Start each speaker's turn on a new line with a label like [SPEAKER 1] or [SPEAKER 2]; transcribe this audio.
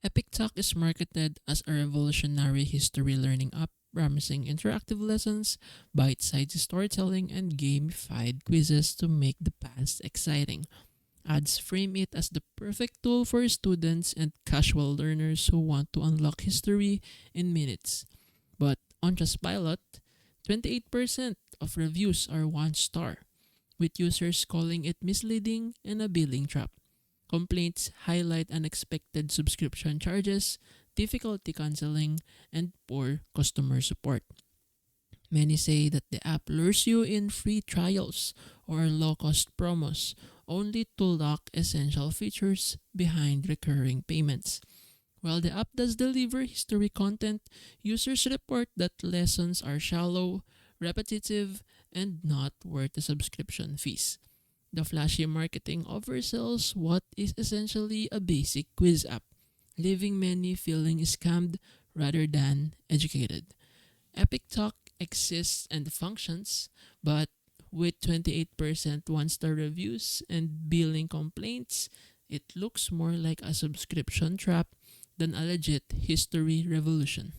[SPEAKER 1] Epictok is marketed as a revolutionary history learning app promising interactive lessons, bite-sized storytelling, and gamified quizzes to make the past exciting. Ads frame it as the perfect tool for students and casual learners who want to unlock history in minutes. But on Trustpilot, 28% of reviews are 1 star, with users calling it misleading and a billing trap. Complaints highlight unexpected subscription charges, difficulty canceling, and poor customer support. Many say that the app lures you in free trials or low cost promos, only to lock essential features behind recurring payments. While the app does deliver history content, users report that lessons are shallow, repetitive, and not worth the subscription fees. The flashy marketing oversells what is essentially a basic quiz app, leaving many feeling scammed rather than educated. Epic Talk exists and functions, but with 28% 1 star reviews and billing complaints, it looks more like a subscription trap than a legit history revolution.